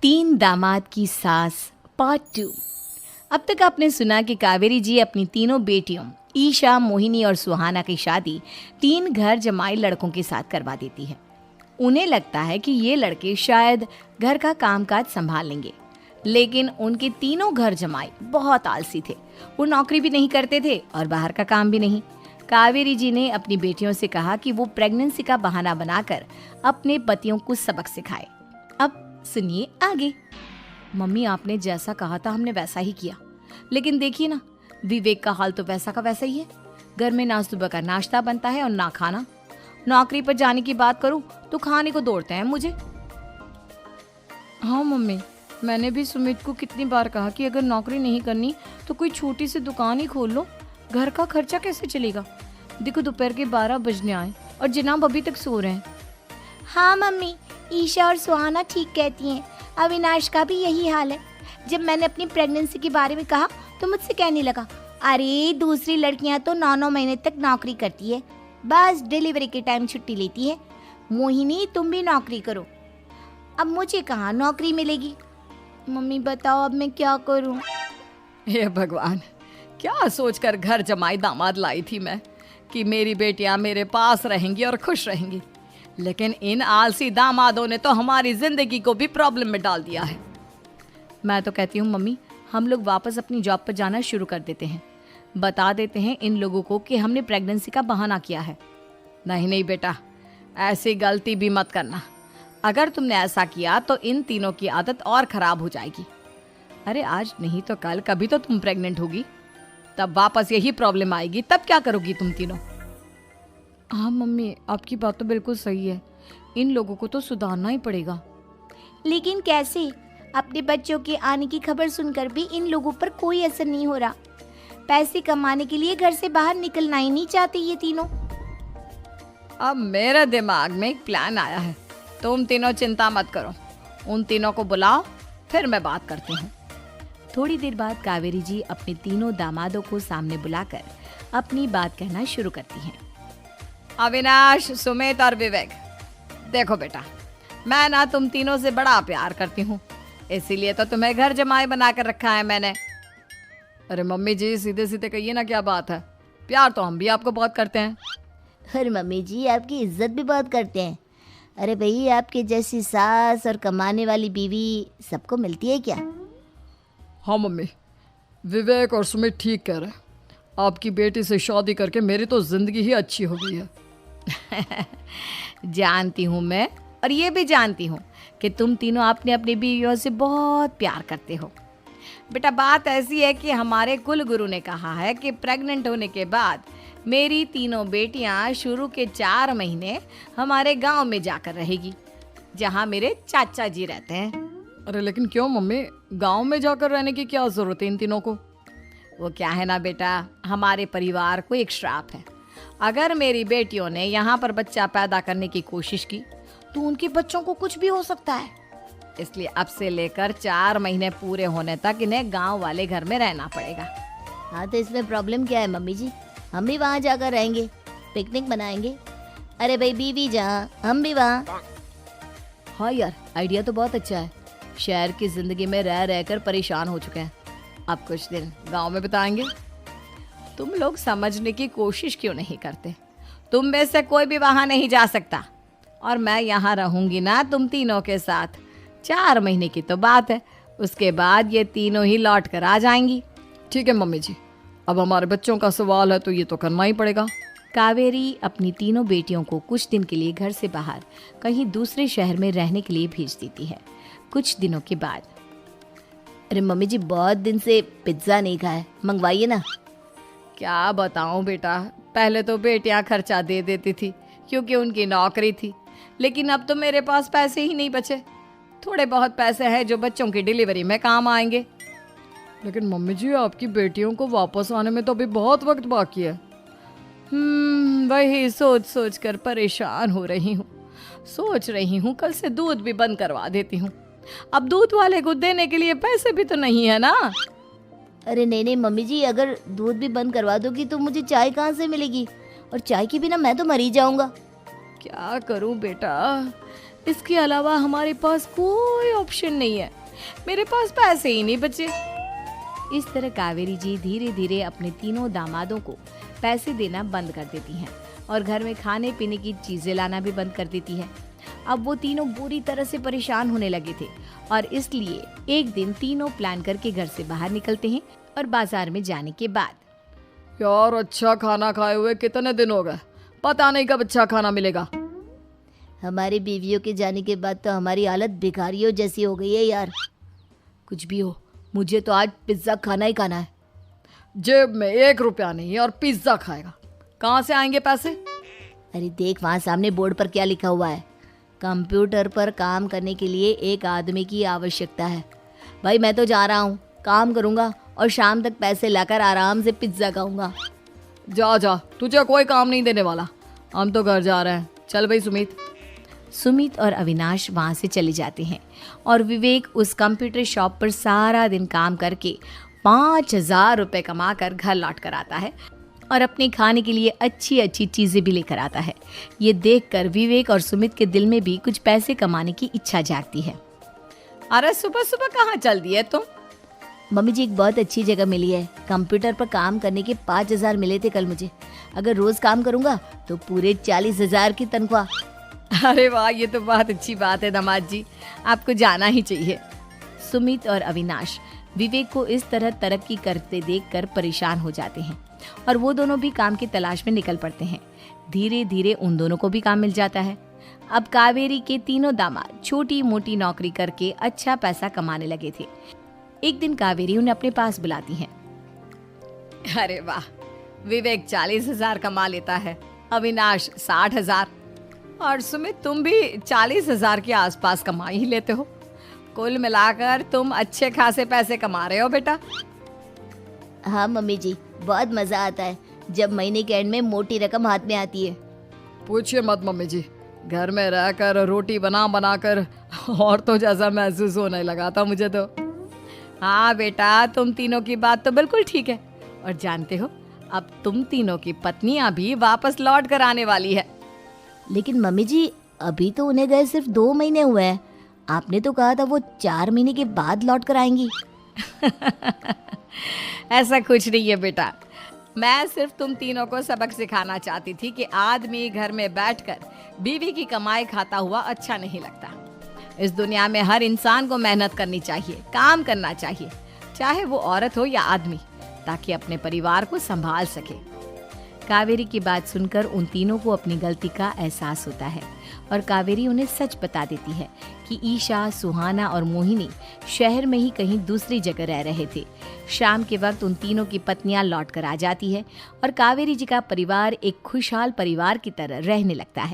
तीन दामाद की सास पार्ट 2। अब तक आपने सुना कि कावेरी जी अपनी तीनों बेटियों ईशा, मोहिनी और सुहाना की शादी तीन घर जमाई लड़कों के साथ करवा देती है। उन्हें लगता है कि ये लड़के शायद घर का कामकाज संभाल लेंगे, लेकिन उनके तीनों घर जमाई बहुत आलसी थे। वो नौकरी भी नहीं करते थे और बाहर का काम भी नहीं। कावेरी जी ने अपनी बेटियों से कहा कि वो प्रेगनेंसी का बहाना बनाकर अपने पतियों को सबक सिखाए। अब सुनिए आगे। मम्मी, आपने जैसा कहा था हमने वैसा ही किया, लेकिन देखिए ना, विवेक का हाल तो वैसा का वैसा ही है। घर में ना सुबह का नाश्ता बनता है और ना खाना। नौकरी पर जाने की बात करूं तो खाने को दौड़ते हैं मुझे। हाँ मम्मी, मैंने भी सुमित को कितनी बार कहा कि अगर नौकरी नहीं करनी तो कोई छोटी सी दुकान ही खोल लो। घर का खर्चा कैसे चलेगा? देखो दोपहर के 12 बजने आए और जनाब अभी तक सो रहे हैं। हाँ मम्मी, ईशा और सुहाना ठीक कहती हैं। अविनाश का भी यही हाल है। जब मैंने अपनी प्रेगनेंसी के बारे में कहा तो मुझसे कहने लगा, अरे दूसरी लड़कियां तो 9-9 महीने तक नौकरी करती है, बस डिलीवरी के टाइम छुट्टी लेती है। मोहिनी, तुम भी नौकरी करो। अब मुझे कहाँ नौकरी मिलेगी? मम्मी बताओ अब मैं क्या करूँ? हे भगवान, क्या सोचकर घर जमाई दामाद लाई थी मैं कि मेरी बेटियां मेरे पास रहेंगी और खुश रहेंगी, लेकिन इन आलसी दामादों ने तो हमारी जिंदगी को भी प्रॉब्लम में डाल दिया है। मैं तो कहती हूँ मम्मी, हम लोग वापस अपनी जॉब पर जाना शुरू कर देते हैं। बता देते हैं इन लोगों को कि हमने प्रेगनेंसी का बहाना किया है। नहीं नहीं बेटा, ऐसी गलती भी मत करना। अगर तुमने ऐसा किया तो इन तीनों की आदत और खराब हो जाएगी। अरे आज नहीं तो कल कभी तो तुम प्रेग्नेंट होगी, तब वापस यही प्रॉब्लम आएगी। तब क्या करोगी तुम तीनों? हाँ मम्मी, आपकी बात तो बिल्कुल सही है। इन लोगों को तो सुधारना ही पड़ेगा। लेकिन कैसे? अपने बच्चों के आने की खबर सुनकर भी इन लोगों पर कोई असर नहीं हो रहा। पैसे कमाने के लिए घर से बाहर निकलना ही नहीं चाहते ये तीनों। अब मेरे दिमाग में एक प्लान आया है। तुम तीनों चिंता मत करो, उन तीनों को बुलाओ, फिर मैं बात करती हूँ। थोड़ी देर बाद कावेरी जी अपने तीनों दामादों को सामने बुलाकर अपनी बात कहना शुरू करती हैं। अविनाश, सुमित और विवेक, देखो बेटा, मैं ना तुम तीनों से बड़ा प्यार करती हूँ, इसीलिए तो तुम्हें घर जमाई बना कर रखा है मैंने। अरे मम्मी जी, सीधे सीधे कहिए ना, क्या बात है? प्यार तो हम भी आपको बहुत करते हैं। अरे मम्मी जी, आपकी इज्जत भी बहुत करते हैं। अरे भाई, आपके जैसी सास और कमाने वाली बीवी सबको मिलती है क्या? हाँ मम्मी, विवेक और सुमित ठीक कह रहे हैं। आपकी बेटी से शादी करके मेरी तो जिंदगी ही अच्छी हो गई है। जानती हूँ मैं, और ये भी जानती हूँ कि तुम तीनों अपने अपनी बीवियों से बहुत प्यार करते हो। बेटा, बात ऐसी है कि हमारे कुल गुरु ने कहा है कि प्रेग्नेंट होने के बाद मेरी तीनों बेटियां शुरू के 4 महीने हमारे गांव में जाकर रहेगी, जहां मेरे चाचा जी रहते हैं। अरे लेकिन क्यों मम्मी, गांव में जाकर रहने की क्या जरूरत है इन तीनों को? वो क्या है ना बेटा, हमारे परिवार को एक श्राप है। अगर मेरी बेटियों ने यहाँ पर बच्चा पैदा करने की कोशिश की तो उनके बच्चों को कुछ भी हो सकता है। इसलिए अब से लेकर 4 महीने पूरे होने तक इन्हें गांव वाले घर में रहना पड़ेगा। हाँ तो इसमें प्रॉब्लम क्या है मम्मी जी? हम भी वहाँ जाकर रहेंगे, पिकनिक मनाएंगे। अरे भाई, बीवी जहाँ हम भी वहाँ। हाँ यार, आइडिया तो बहुत अच्छा है। शहर की जिंदगी में रह रहकर परेशान हो चुके हैं, अब कुछ दिन गांव में बिताएंगे। तुम लोग समझने की कोशिश क्यों नहीं करते? तुम में से कोई भी वहां नहीं जा सकता, और मैं यहाँ रहूंगी ना तुम तीनों के साथ। 4 महीने की तो बात है, उसके बाद ये तीनों ही लौट कर आ जाएंगी। ठीक है मम्मी जी, अब हमारे बच्चों का सवाल है तो ये तो करना ही पड़ेगा। कावेरी अपनी तीनों बेटियों को कुछ दिन के लिए घर से बाहर कहीं दूसरे शहर में रहने के लिए भेज देती है। कुछ दिनों के बाद, अरे मम्मी जी, बहुत दिन से पिज्ज़ा नहीं खाया, मंगवाइए ना। क्या बताऊं बेटा, पहले तो बेटियां खर्चा दे देती थी क्योंकि उनकी नौकरी थी, लेकिन अब तो मेरे पास पैसे ही नहीं बचे। थोड़े बहुत पैसे हैं जो बच्चों की डिलीवरी में काम आएंगे। लेकिन मम्मी जी, आपकी बेटियों को वापस आने में तो अभी बहुत वक्त बाकी है। वही सोच सोच कर परेशान हो रही हूँ। सोच रही हूँ कल से दूध भी बंद करवा देती हूँ। अब दूध वाले को देने के लिए पैसे भी तो नहीं है ना। अरे नहीं नहीं मम्मी जी, अगर दूध भी बंद करवा दोगी तो मुझे चाय कहाँ से मिलेगी? और चाय के बिना मैं तो मर ही जाऊंगा। क्या करूं बेटा, इसके अलावा हमारे पास कोई ऑप्शन नहीं है, मेरे पास पैसे ही नहीं बचे। इस तरह कावेरी जी धीरे धीरे अपने तीनों दामादों को पैसे देना बंद कर देती हैं और घर में खाने पीने की चीजें लाना भी बंद कर देती है। अब वो तीनों बुरी तरह से परेशान होने लगे थे और इसलिए एक दिन तीनों प्लान करके घर से बाहर निकलते हैं और बाजार में जाने के बाद यार अच्छा खाना खाए हुए कितने दिन हो गए, पता नहीं कब अच्छा खाना मिलेगा। हमारी बीवियों के जाने के बाद तो हमारी हालत भिखारियों जैसी हो गई है यार। कुछ भी हो, मुझे तो आज पिज्जा खाना ही खाना है। जेब में 1 रुपया नहीं है और पिज्जा खाएगा, कहाँ से आएंगे पैसे? अरे देख वहाँ सामने बोर्ड पर क्या लिखा हुआ है, कंप्यूटर पर काम करने के लिए एक आदमी की आवश्यकता है। भाई मैं तो जा रहा हूँ, काम करूँगा और शाम तक पैसे लाकर आराम से पिज्ज़ा खाऊंगा। जा जा, तुझे कोई काम नहीं देने वाला, हम तो घर जा रहे हैं। चल भाई सुमित। सुमित और अविनाश वहाँ से चले जाते हैं और विवेक उस कंप्यूटर शॉप पर सारा दिन काम करके 5,000 रुपये कमा कर घर लौट कर आता है और अपने खाने के लिए अच्छी अच्छी चीज़ें भी लेकर आता है। ये देखकर विवेक और सुमित के दिल में भी कुछ पैसे कमाने की इच्छा जागती है। अरे सुबह सुबह कहाँ चल दिए तुम? मम्मी जी एक बहुत अच्छी जगह मिली है, कंप्यूटर पर काम करने के 5,000 मिले थे कल मुझे। अगर रोज काम करूंगा तो पूरे 40,000 की तनख्वाह। अरे वाह, ये तो बहुत अच्छी बात है दामाद जी, आपको जाना ही चाहिए। सुमित और अविनाश विवेक को इस तरह तरक्की करते देखकर परेशान हो जाते हैं और वो दोनों भी काम की तलाश में निकल पड़ते हैं। धीरे धीरे उन दोनों को भी काम मिल जाता है। अब कावेरी के तीनों दामाद छोटी मोटी नौकरी करके अच्छा पैसा कमाने लगे थे। एक दिन कावेरी उन्हें अपने पास बुलाती है। अरे वाह, विवेक 40,000 कमा लेता है, अविनाश 60,000 और सुमित तुम भी 40,000 के आसपास कमा ही लेते हो। कुल मिलाकर तुम अच्छे खासे पैसे कमा रहे हो बेटा। हाँ मम्मी जी, बहुत मजा आता है जब महीने के एंड में मोटी रकम हाथ में आती है। पूछिए मत मम्मी जी, घर में रहकर रोटी बना बना कर और तो जैसा महसूस होने लगा था मुझे तो। हाँ बेटा, तुम तीनों की बात तो बिल्कुल ठीक है और जानते हो अब तुम तीनों की पत्नियां भी वापस लौट कर आने वाली है। लेकिन मम्मी जी अभी तो उन्हें गए सिर्फ 2 महीने हुए हैं, आपने तो कहा था वो 4 महीने के बाद लौट कर आएंगी। ऐसा कुछ नहीं है बेटा, मैं सिर्फ तुम तीनों को सबक सिखाना चाहती थी कि आदमी घर में बैठकर बीवी की कमाई खाता हुआ अच्छा नहीं लगता। इस दुनिया में हर इंसान को मेहनत करनी चाहिए, काम करना चाहिए, चाहे वो औरत हो या आदमी, ताकि अपने परिवार को संभाल सके। कावेरी की बात सुनकर उन तीनों को अपनी गलती का एहसास होता है और कावेरी उन्हें सच बता देती है कि ईशा, सुहाना और मोहिनी शहर में ही कहीं दूसरी जगह रह रहे थे। शाम के वक्त उन तीनों की पत्नियां लौट कर आ जाती है और कावेरी जी का परिवार एक खुशहाल परिवार की तरह रहने लगता है।